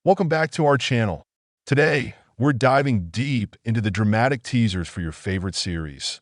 Welcome back to our channel. Today, we're diving deep into the dramatic teasers for your favorite series.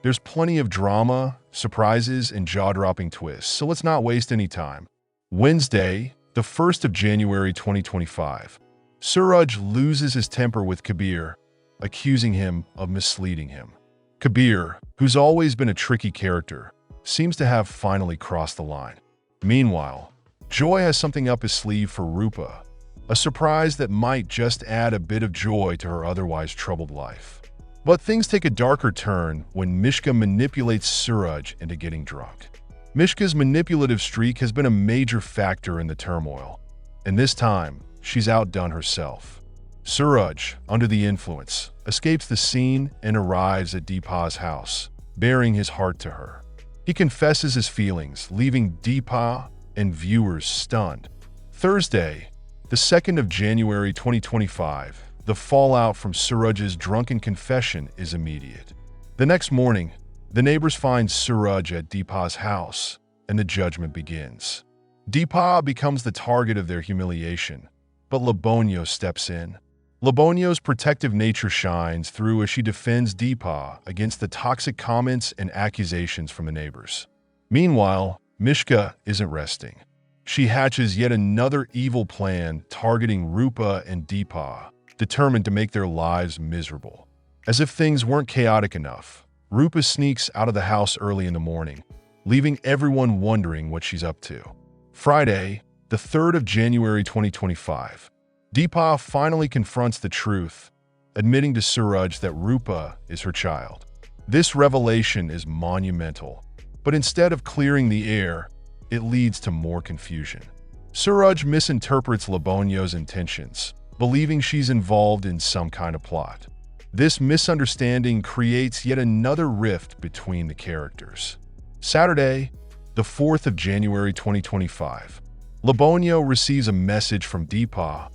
There's plenty of drama, surprises, and jaw-dropping twists, so let's not waste any time. Wednesday, the 1st of January 2025. Suraj loses his temper with Kabir, accusing him of misleading him. Kabir, who's always been a tricky character, seems to have finally crossed the line. Meanwhile, Joy has something up his sleeve for Rupa, a surprise that might just add a bit of joy to her otherwise troubled life. But things take a darker turn when Mishka manipulates Suraj into getting drunk. Mishka's manipulative streak has been a major factor in the turmoil, and this time, she's outdone herself. Suraj, under the influence, escapes the scene and arrives at Deepa's house, bearing his heart to her. He confesses his feelings, leaving Deepa and viewers stunned. Thursday, the 2nd of January 2025, the fallout from Suraj's drunken confession is immediate. The next morning, the neighbors find Suraj at Deepa's house, and the judgment begins. Deepa becomes the target of their humiliation, but Labonio steps in. Labonio's protective nature shines through as she defends Deepa against the toxic comments and accusations from the neighbors. Meanwhile, Mishka isn't resting. She hatches yet another evil plan targeting Rupa and Deepa, determined to make their lives miserable. As if things weren't chaotic enough, Rupa sneaks out of the house early in the morning, leaving everyone wondering what she's up to. Friday, the 3rd of January 2025. Deepa finally confronts the truth, admitting to Suraj that Rupa is her child. This revelation is monumental, but instead of clearing the air, it leads to more confusion. Suraj misinterprets Labonio's intentions, believing she's involved in some kind of plot. This misunderstanding creates yet another rift between the characters. Saturday, the 4th of January 2025. Labonio receives a message from Deepa,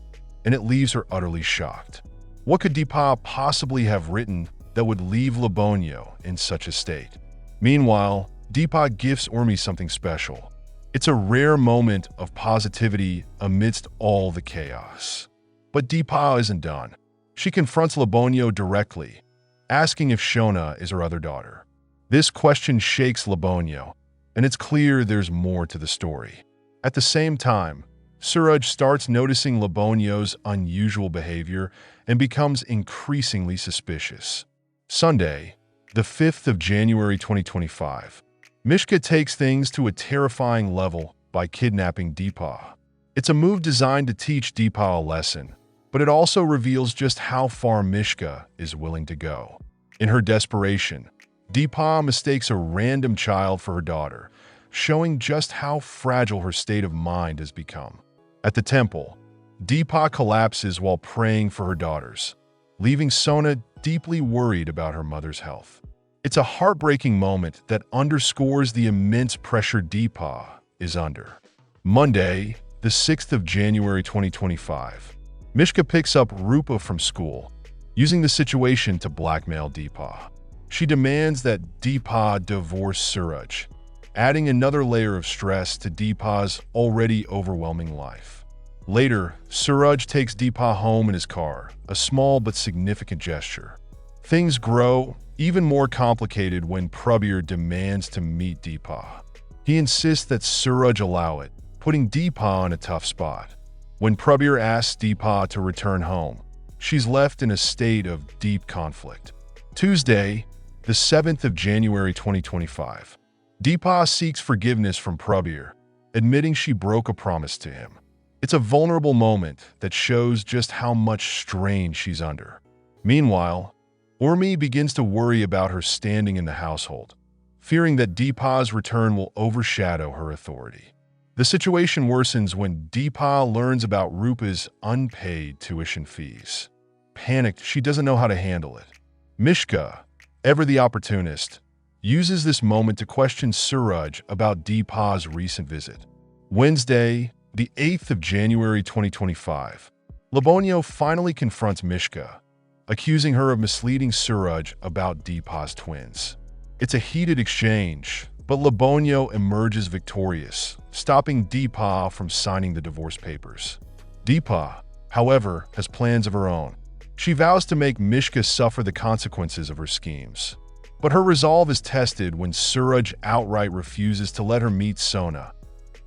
and it leaves her utterly shocked. What could Deepa possibly have written that would leave Labonio in such a state? Meanwhile, Deepa gifts Urmi something special. It's a rare moment of positivity amidst all the chaos. But Deepa isn't done. She confronts Labonio directly, asking if Shona is her other daughter. This question shakes Labonio, and it's clear there's more to the story. At the same time, Suraj starts noticing Labonio's unusual behavior and becomes increasingly suspicious. Sunday, the 5th of January 2025. Mishka takes things to a terrifying level by kidnapping Deepa. It's a move designed to teach Deepa a lesson, but it also reveals just how far Mishka is willing to go. In her desperation, Deepa mistakes a random child for her daughter, showing just how fragile her state of mind has become. At the temple, Deepa collapses while praying for her daughters, leaving Sona deeply worried about her mother's health. It's a heartbreaking moment that underscores the immense pressure Deepa is under. Monday, the 6th of January 2025. Mishka picks up Rupa from school, using the situation to blackmail Deepa. She demands that Deepa divorce Suraj, adding another layer of stress to Deepa's already overwhelming life. Later, Suraj takes Deepa home in his car, a small but significant gesture. Things grow even more complicated when Prabir demands to meet Deepa. He insists that Suraj allow it, putting Deepa in a tough spot. When Prabir asks Deepa to return home, she's left in a state of deep conflict. Tuesday, the 7th of January 2025. Deepa seeks forgiveness from Prabir, admitting she broke a promise to him. It's a vulnerable moment that shows just how much strain she's under. Meanwhile, Urmi begins to worry about her standing in the household, fearing that Deepa's return will overshadow her authority. The situation worsens when Deepa learns about Rupa's unpaid tuition fees. Panicked, she doesn't know how to handle it. Mishka, ever the opportunist, uses this moment to question Suraj about Deepa's recent visit. Wednesday, the 8th of January 2025. Labonio finally confronts Mishka, accusing her of misleading Suraj about Deepa's twins. It's a heated exchange, but Labonio emerges victorious, stopping Deepa from signing the divorce papers. Deepa, however, has plans of her own. She vows to make Mishka suffer the consequences of her schemes. But her resolve is tested when Suraj outright refuses to let her meet Sona,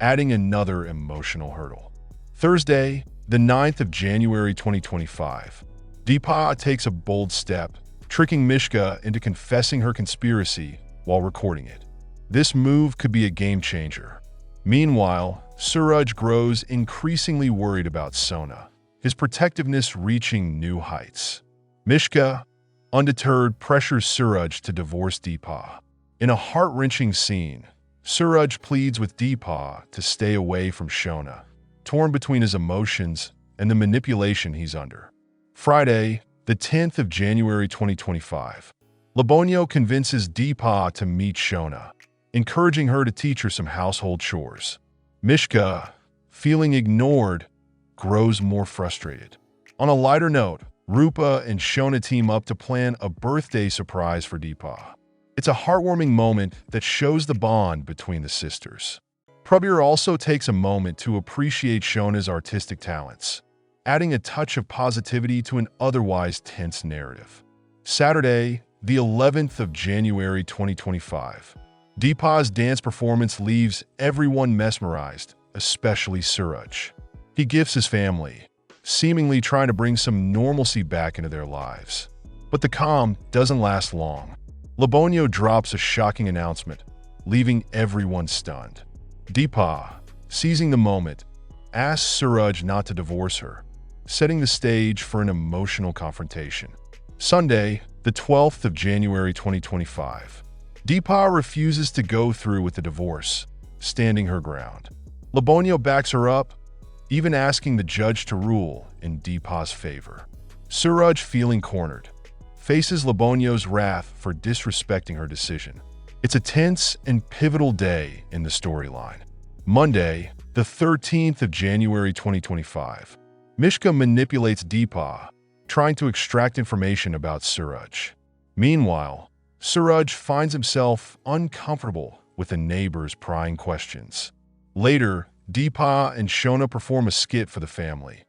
adding another emotional hurdle. Thursday, the 9th of January 2025. Deepa takes a bold step, tricking Mishka into confessing her conspiracy while recording it. This move could be a game changer. Meanwhile, Suraj grows increasingly worried about Sona, his protectiveness reaching new heights. Mishka, undeterred, pressures Suraj to divorce Deepa. In a heart-wrenching scene, Suraj pleads with Deepa to stay away from Shona, torn between his emotions and the manipulation he's under. Friday, the 10th of January 2025. Labonio convinces Deepa to meet Shona, encouraging her to teach her some household chores. Mishka, feeling ignored, grows more frustrated. On a lighter note, Rupa and Shona team up to plan a birthday surprise for Deepa. It's a heartwarming moment that shows the bond between the sisters. Prabir also takes a moment to appreciate Shona's artistic talents, adding a touch of positivity to an otherwise tense narrative. Saturday, the 11th of January 2025. Deepa's dance performance leaves everyone mesmerized, especially Suraj. He gifts his family, seemingly trying to bring some normalcy back into their lives. But the calm doesn't last long. Labonio drops a shocking announcement, leaving everyone stunned. Deepa, seizing the moment, asks Suraj not to divorce her, setting the stage for an emotional confrontation. Sunday, the 12th of January 2025. Deepa refuses to go through with the divorce, standing her ground. Labonio backs her up, even asking the judge to rule in Deepa's favor. Suraj, feeling cornered, faces Labonio's wrath for disrespecting her decision. It's a tense and pivotal day in the storyline. Monday, the 13th of January 2025. Mishka manipulates Deepa, trying to extract information about Suraj. Meanwhile, Suraj finds himself uncomfortable with the neighbors prying questions. Later, Deepa and Shona perform a skit for the family,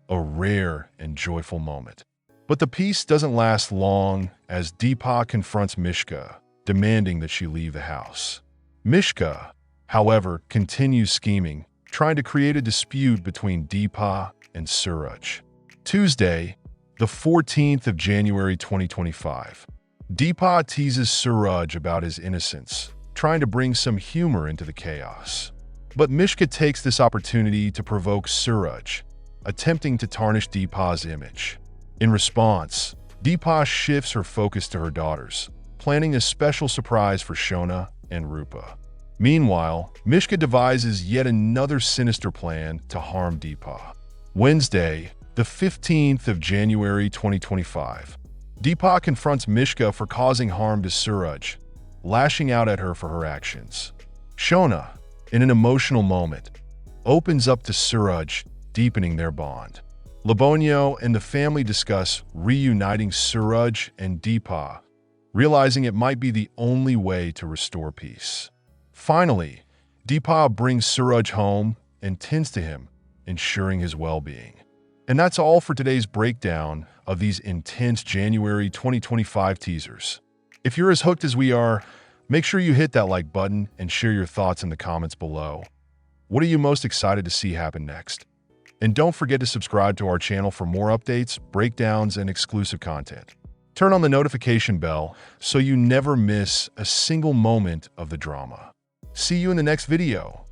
a rare and joyful moment. But the peace doesn't last long as Deepa confronts Mishka, demanding that she leave the house. Mishka, however, continues scheming, trying to create a dispute between Deepa and Suraj. Tuesday, the 14th of January 2025. Deepa teases Suraj about his innocence, trying to bring some humor into the chaos. But Mishka takes this opportunity to provoke Suraj, attempting to tarnish Deepa's image. In response, Deepa shifts her focus to her daughters, planning a special surprise for Shona and Rupa. Meanwhile, Mishka devises yet another sinister plan to harm Deepa. Wednesday, the 15th of January 2025. Deepa confronts Mishka for causing harm to Suraj, lashing out at her for her actions. Shona, in an emotional moment, opens up to Suraj, deepening their bond. Labonio and the family discuss reuniting Suraj and Deepa, realizing it might be the only way to restore peace. Finally, Deepa brings Suraj home and tends to him, ensuring his well-being. And that's all for today's breakdown of these intense January 2025 teasers. If you're as hooked as we are, make sure you hit that like button and share your thoughts in the comments below. What are you most excited to see happen next? And don't forget to subscribe to our channel for more updates, breakdowns, and exclusive content. Turn on the notification bell so you never miss a single moment of the drama. See you in the next video.